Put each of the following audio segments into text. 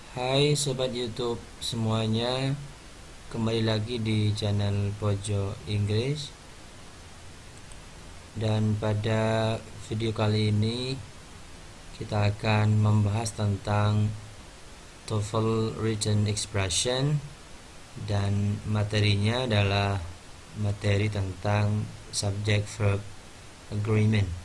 Hai Sobat YouTube semuanya, kembali lagi di channel Pojok Inggris. Dan pada video kali ini kita akan membahas tentang TOEFL Written Expression. Dan materinya adalah materi tentang Subject Verb Agreement.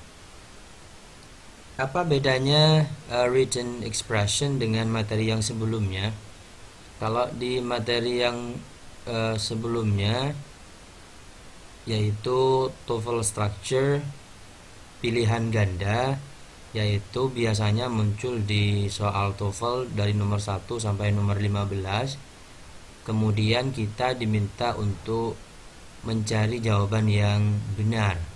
Apa bedanya written expression dengan materi yang sebelumnya? Kalau di materi yang sebelumnya, yaitu TOEFL Structure, pilihan ganda, yaitu biasanya muncul di soal TOEFL dari nomor 1 sampai nomor 15. Kemudian kita diminta untuk mencari jawaban yang benar.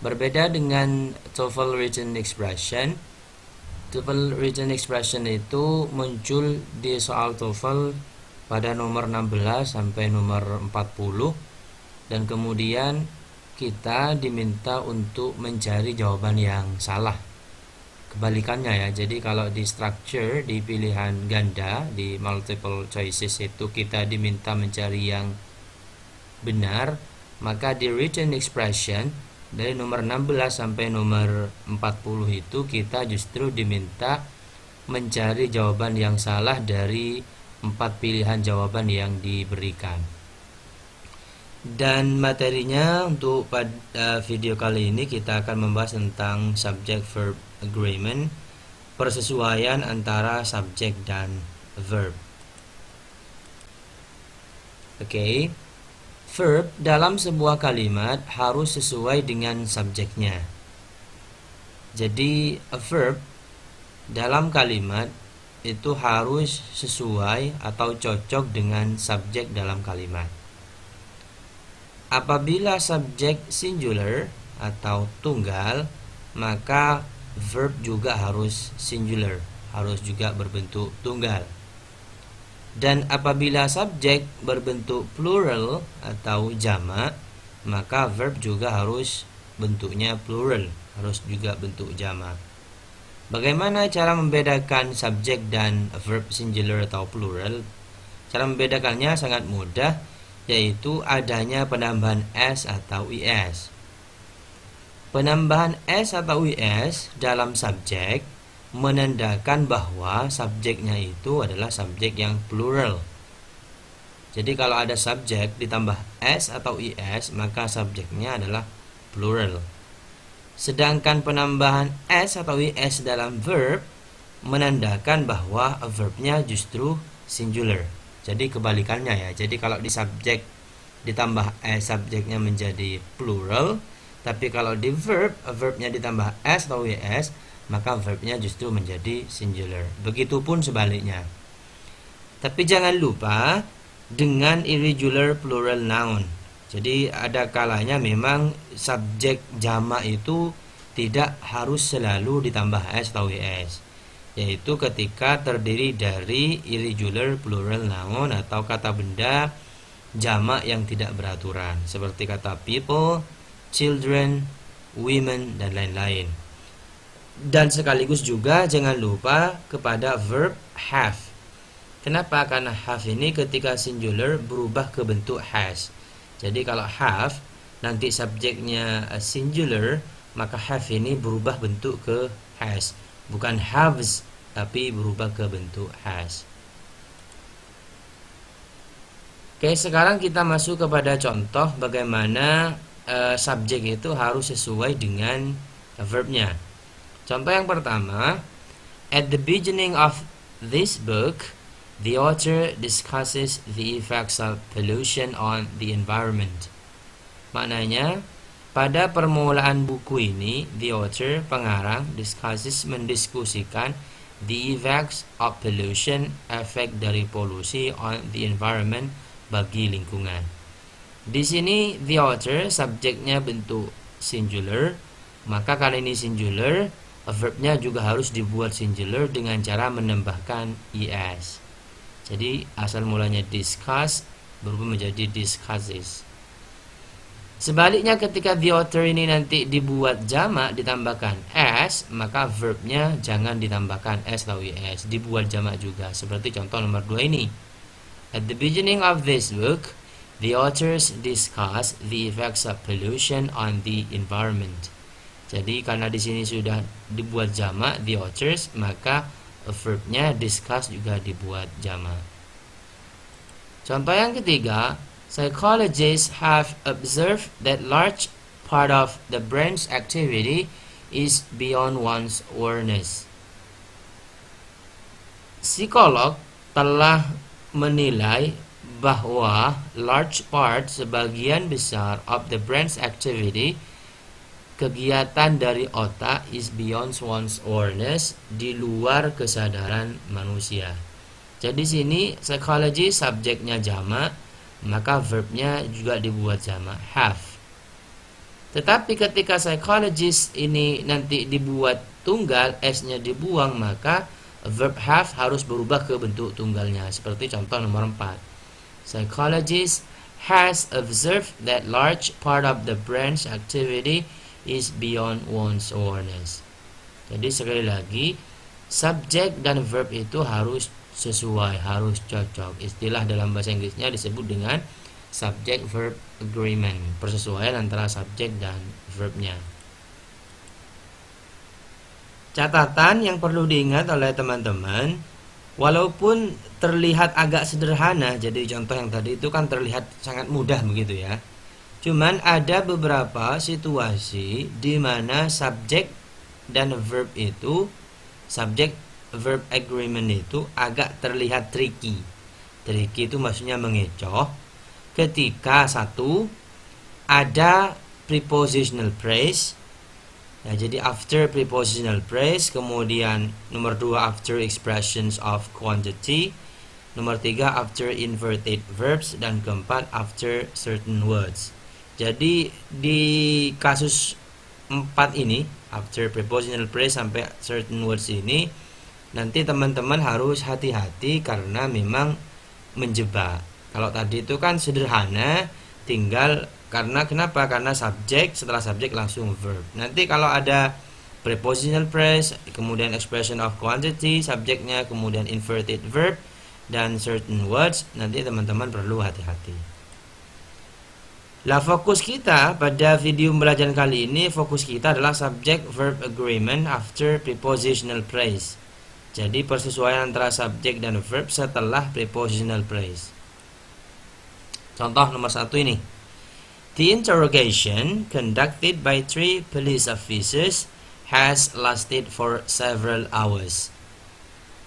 Berbeda dengan TOEFL Written Expression, TOEFL Written Expression itu muncul di soal TOEFL pada nomor 16 sampai nomor 40, dan kemudian kita diminta untuk mencari jawaban yang salah. Kebalikannya ya, jadi kalau di structure, di pilihan ganda, di multiple choices itu kita diminta mencari yang benar, maka di written expression dari nomor 16 sampai nomor 40 itu kita justru diminta mencari jawaban yang salah dari 4 pilihan jawaban yang diberikan. Dan materinya untuk pada video kali ini kita akan membahas tentang subject verb agreement, persesuaian antara subjek dan verb. Oke. Verb dalam sebuah kalimat harus sesuai dengan subjeknya. Jadi a verb dalam kalimat itu harus sesuai atau cocok dengan subjek dalam kalimat. Apabila subjek singular atau tunggal, maka verb juga harus singular, harus juga berbentuk tunggal. Dan apabila subjek berbentuk plural atau jamak, maka verb juga harus bentuknya plural, harus juga bentuk jamak. Bagaimana cara membedakan subjek dan verb singular atau plural? Cara membedakannya sangat mudah, yaitu adanya penambahan s atau is. Penambahan s atau is dalam subjek menandakan bahwa subjeknya itu adalah subjek yang plural. Jadi kalau ada subjek ditambah s atau is, maka subjeknya adalah plural. Sedangkan penambahan s atau is dalam verb menandakan bahwa verbnya justru singular. Jadi kebalikannya ya. Jadi kalau di subjek ditambah s, subjeknya menjadi plural, tapi kalau di verb, verbnya ditambah s atau is, maka verbnya justru menjadi singular. Begitupun sebaliknya. Tapi jangan lupa dengan irregular plural noun. Jadi ada kalanya memang subjek jamak itu tidak harus selalu ditambah s atau is, yaitu ketika terdiri dari irregular plural noun atau kata benda jamak yang tidak beraturan, seperti kata people, children, women, dan lain-lain. Dan sekaligus juga jangan lupa kepada verb have. Kenapa? Karena have ini ketika singular berubah ke bentuk has. Jadi kalau have nanti subjeknya singular, maka have ini berubah bentuk ke has, bukan haves, tapi berubah ke bentuk has. Oke, sekarang kita masuk kepada contoh bagaimana subjek itu harus sesuai dengan verbnya. Contoh yang pertama, at the beginning of this book, the author discusses the effects of pollution on the environment. Maknanya, pada permulaan buku ini, the author, pengarang, discusses, mendiskusikan the effects of pollution, efek dari polusi on the environment, bagi lingkungan. Di sini the author, subjeknya bentuk singular, maka kali ini singular, verbnya juga harus dibuat singular dengan cara menambahkan es. Jadi asal mulanya discuss berubah menjadi discusses. Sebaliknya ketika the author ini nanti dibuat jamak ditambahkan s, maka verbnya jangan ditambahkan s atau is, dibuat jamak juga. Seperti contoh nomor 2 ini. At the beginning of this book, the authors discuss the effects of pollution on the environment. Jadi karena di sini sudah dibuat jamak the authors, maka verbnya discuss juga dibuat jamak. Contoh yang ketiga, psychologists have observed that large part of the brain's activity is beyond one's awareness. Psikolog telah menilai bahwa large part, sebagian besar, of the brain's activity, kegiatan dari otak, is beyond one's awareness, di luar kesadaran manusia. Jadi sini psychology subjeknya jamak, maka verbnya juga dibuat jamak, have. Tetapi ketika psychologist ini nanti dibuat tunggal, s-nya dibuang, maka verb have harus berubah ke bentuk tunggalnya. Seperti contoh nomor 4. Psychologist has observed that large part of the brain's activity is beyond one's awareness. Jadi sekali lagi, subjek dan verb itu harus sesuai, harus cocok. Istilah dalam bahasa Inggrisnya disebut dengan subject verb agreement, persesuaian antara subjek dan verbnya. Catatan yang perlu diingat oleh teman-teman, walaupun terlihat agak sederhana, jadi contoh yang tadi itu kan terlihat sangat mudah begitu ya. Cuman ada beberapa situasi di mana subjek dan verb itu, subjek verb agreement itu agak terlihat tricky. Tricky itu maksudnya mengecoh. Ketika satu, ada prepositional phrase. Ya, jadi after prepositional phrase, kemudian nomor 2 after expressions of quantity, nomor 3 after inverted verbs, dan keempat after certain words. Jadi di kasus 4 ini, after prepositional phrase sampai certain words ini, nanti teman-teman harus hati-hati karena memang menjebak. Kalau tadi itu kan sederhana, tinggal kenapa? Karena subjek, setelah subjek langsung verb. Nanti kalau ada prepositional phrase, kemudian expression of quantity, subjeknya, kemudian inverted verb, dan certain words, nanti teman-teman perlu hati-hati. Lah fokus kita pada video pembelajaran kali ini, fokus kita adalah subject verb agreement after prepositional phrase. Jadi persesuaian antara subjek dan verb setelah prepositional phrase. Contoh nomor 1 ini. The interrogation conducted by 3 police officers has lasted for several hours.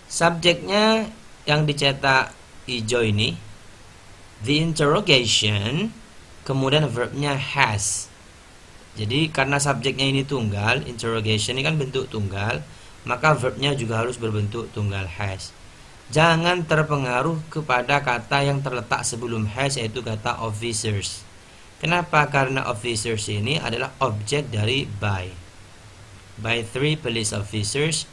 Subjeknya yang dicetak hijau ini, the interrogation, kemudian verbnya has. Jadi karena subjeknya ini tunggal, interrogation ini kan bentuk tunggal, maka verbnya juga harus berbentuk tunggal, has. Jangan terpengaruh kepada kata yang terletak sebelum has, yaitu kata officers. Kenapa? Karena officers ini adalah objek dari by 3 police officers.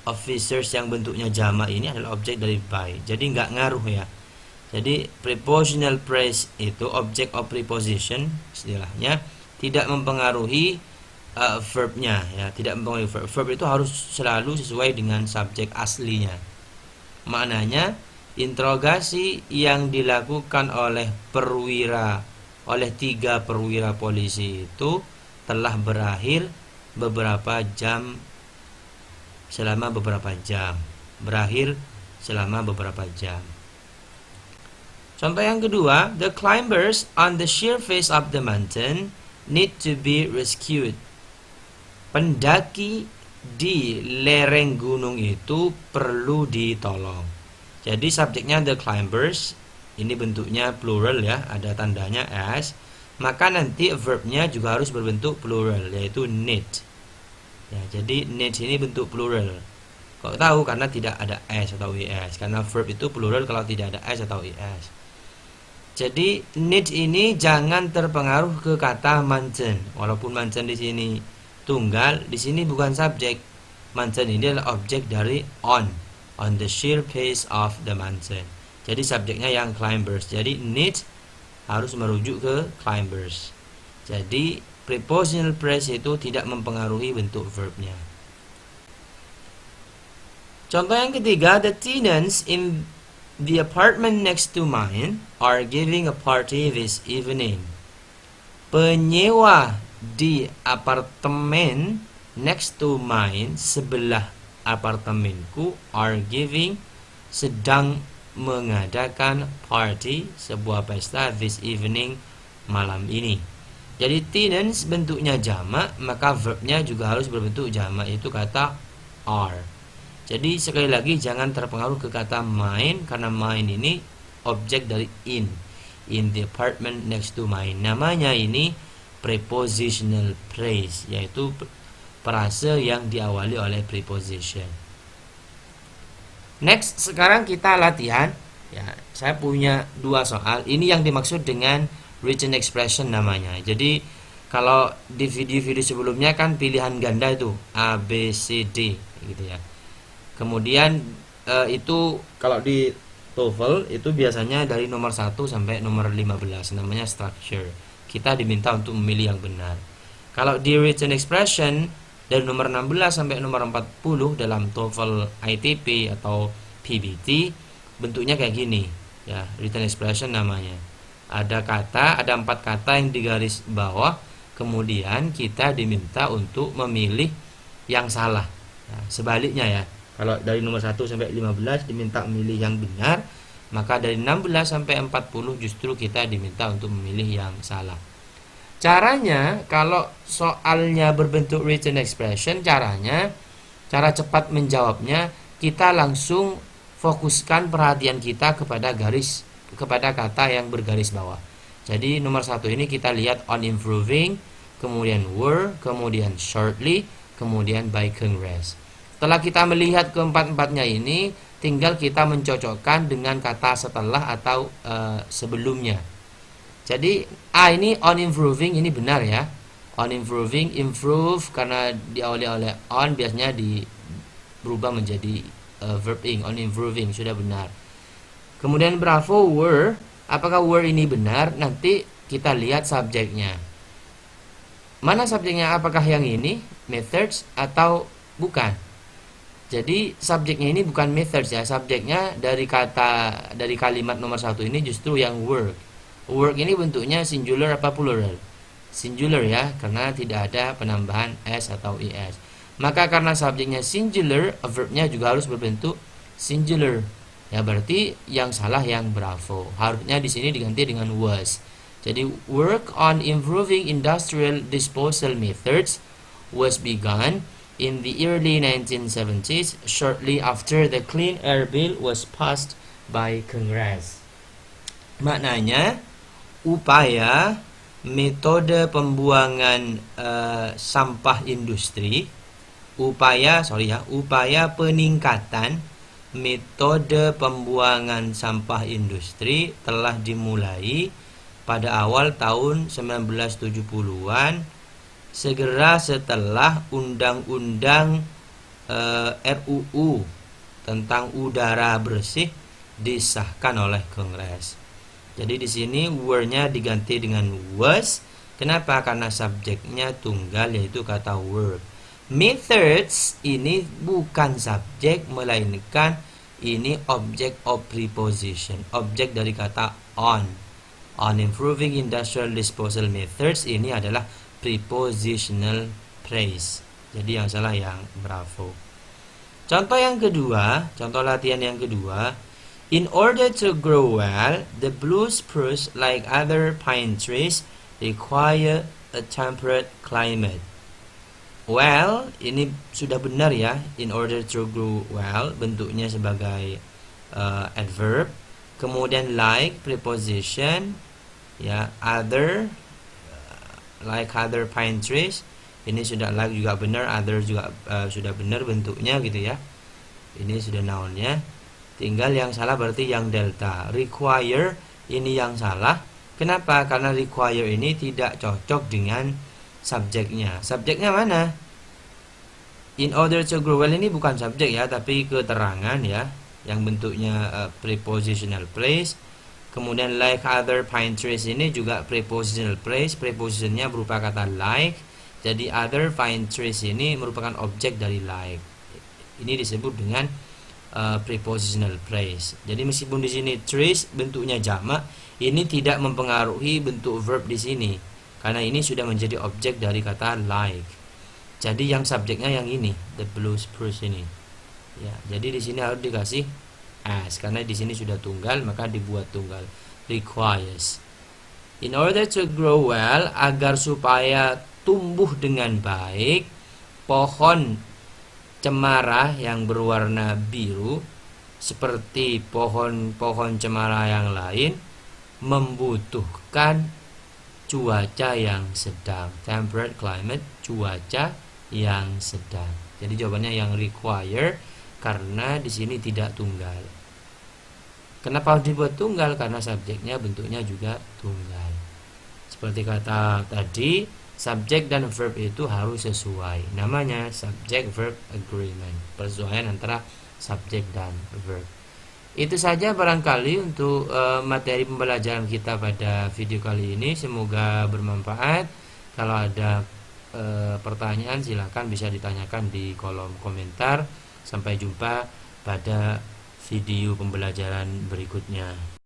Officers yang bentuknya jamak ini adalah objek dari by, jadi nggak ngaruh ya. Jadi prepositional phrase itu object of preposition istilahnya, tidak mempengaruhi verbnya ya, tidak mempengaruhi verb. Verb itu harus selalu sesuai dengan subjek aslinya. Maknanya interogasi yang dilakukan oleh 3 perwira polisi itu telah berakhir selama beberapa jam. Contoh yang kedua, the climbers on the sheer face of the mountain need to be rescued. Pendaki di lereng gunung itu perlu ditolong. Jadi subjeknya the climbers, ini bentuknya plural ya, ada tandanya as, maka nanti verbnya juga harus berbentuk plural, yaitu need. Ya, jadi need ini bentuk plural. Kok tahu? Karena tidak ada s atau is, karena verb itu plural kalau tidak ada s atau is. Jadi need ini jangan terpengaruh ke kata mountain. Walaupun mountain di sini tunggal, di sini bukan subjek. Mountain ini adalah objek dari on the sheer face of the mountain. Jadi subjeknya yang climbers. Jadi need harus merujuk ke climbers. Jadi prepositional phrase itu tidak mempengaruhi bentuk verbnya. Contoh yang ketiga, the tenants in the apartment next to mine are giving a party this evening. Penyewa di apartemen next to mine, sebelah apartemenku, are giving, sedang mengadakan party, sebuah pesta, this evening, malam ini. Jadi tenants bentuknya jamak, maka verbnya juga harus berbentuk jamak, yaitu kata are. Jadi sekali lagi jangan terpengaruh ke kata mine, karena mine ini objek dari in the apartment next to mine. Namanya ini prepositional phrase, yaitu frase yang diawali oleh preposition. Next, sekarang kita latihan. Ya, saya punya 2 soal. Ini yang dimaksud dengan written expression namanya. Jadi kalau di video-video sebelumnya kan pilihan ganda itu A, B, C, D gitu ya. Kemudian itu kalau di TOEFL itu biasanya dari nomor 1 sampai nomor 15, namanya structure. Kita diminta untuk memilih yang benar. Kalau di written expression dari nomor 16 sampai nomor 40 dalam TOEFL ITP atau PBT bentuknya kayak gini ya, written expression namanya. Ada 4 kata yang digaris bawah, kemudian kita diminta untuk memilih yang salah. Nah, sebaliknya ya, kalau dari nomor 1 sampai 15 diminta memilih yang benar, maka dari 16 sampai 40 justru kita diminta untuk memilih yang salah. Caranya, kalau soalnya berbentuk written expression, cara cepat menjawabnya, kita langsung fokuskan perhatian kita kepada kata yang bergaris bawah. Jadi nomor 1 ini kita lihat on improving, kemudian were, kemudian shortly, kemudian by congress. Setelah kita melihat keempat-empatnya ini, tinggal kita mencocokkan dengan kata setelah atau sebelumnya. Jadi A ini on improving, ini benar ya. On improving, improve karena diawali oleh on biasanya berubah menjadi verb ing, on improving, sudah benar. Kemudian bravo, were, apakah were ini benar? Nanti kita lihat subjeknya. Mana subjeknya? Apakah yang ini methods atau bukan? Jadi subjeknya ini bukan methods ya, subjeknya dari kalimat nomor 1 ini justru yang work. Work ini bentuknya singular apa plural? Singular ya, karena tidak ada penambahan s atau es. Maka karena subjeknya singular, verbnya juga harus berbentuk singular. Ya berarti yang salah yang bravo. Harusnya di sini diganti dengan was. Jadi work on improving industrial disposal methods was begun in the early 1970s, shortly after the Clean Air Bill was passed by Congress. Maknanya, upaya metode pembuangan sampah industri, upaya peningkatan metode pembuangan sampah industri telah dimulai pada awal tahun 1970-an, segera setelah undang-undang RUU tentang udara bersih disahkan oleh Kongres. Jadi di sini were-nya diganti dengan was. Kenapa? Karena subjeknya tunggal, yaitu kata work. Methods ini bukan subjek, melainkan ini object of preposition, objek dari kata on. On improving industrial disposal methods ini adalah prepositional phrase. Jadi yang salah yang bravo. Contoh yang kedua, contoh latihan yang kedua. In order to grow well, the blue spruce, like other pine trees, require a temperate climate. Well, ini sudah benar ya. In order to grow well, bentuknya sebagai adverb. Kemudian like, preposition, ya, other, like other pine trees, ini sudah like juga benar, other juga sudah benar bentuknya gitu ya. Ini sudah nounnya. Tinggal yang salah berarti yang delta. Require ini yang salah. Kenapa? Karena require ini tidak cocok dengan subjeknya. Subjeknya mana? In order to grow well ini bukan subjek ya, tapi keterangan ya, yang bentuknya prepositional phrase. Kemudian like other pine trees ini juga prepositional phrase, prepositionnya berupa kata like. Jadi other pine trees ini merupakan objek dari like. Ini disebut dengan prepositional phrase. Jadi meskipun di sini trees bentuknya jamak, ini tidak mempengaruhi bentuk verb di sini karena ini sudah menjadi objek dari kata like. Jadi yang subjeknya yang ini, the blue spruce ini. Ya, jadi di sini harus dikasih as karena di sini sudah tunggal, maka dibuat tunggal. Requires. In order to grow well, agar supaya tumbuh dengan baik, pohon cemara yang berwarna biru seperti pohon-pohon cemara yang lain membutuhkan cuaca yang sedang, temperate climate, cuaca yang sedang. Jadi jawabannya yang require karena di sini tidak tunggal. Kenapa harus dibuat tunggal? Karena subjeknya bentuknya juga tunggal. Seperti kata tadi, subjek dan verb itu harus sesuai. Namanya subject verb agreement, persesuaian antara subjek dan verb. Itu saja barangkali untuk materi pembelajaran kita pada video kali ini. Semoga bermanfaat. Kalau ada pertanyaan silakan bisa ditanyakan di kolom komentar. Sampai jumpa pada video pembelajaran berikutnya.